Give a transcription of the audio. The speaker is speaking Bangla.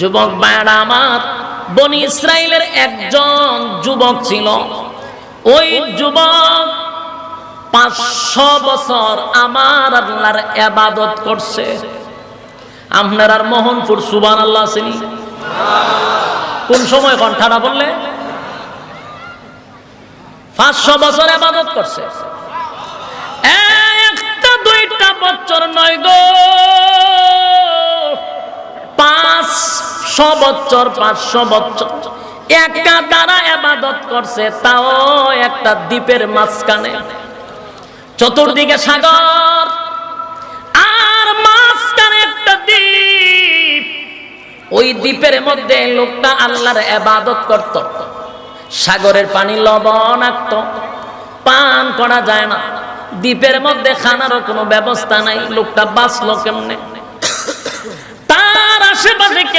যুবক ভাইরা আমার, বনি ইসরাইলের একজন যুবক ছিল। ওই যুবক 500 বছর আমার আল্লাহর ইবাদত করছে। আপনার আর মোহনপুর সুবহানাল্লাহ চিনি? কোন সময় ঘন্টাটা বললে 500 বছর ইবাদত করছে। একটা দুইটা বছর নয় গো, 500 বছর, 500 বছর একা দ্বারা ইবাদত করছে, তাও একটা দ্বীপের মাঝখানে। চতুর্দিকে সাগর আর মাঝখানে একটা দ্বীপ। ওই দ্বীপের মধ্যে লোকটা আল্লাহর ইবাদত করত। সাগরের পানি লবণাক্ত, পান করা যায় না। দ্বীপের মধ্যে খানারও কোনো ব্যবস্থা নাই। লোকটা বাঁচলো কেমনে? তার আশেপাশে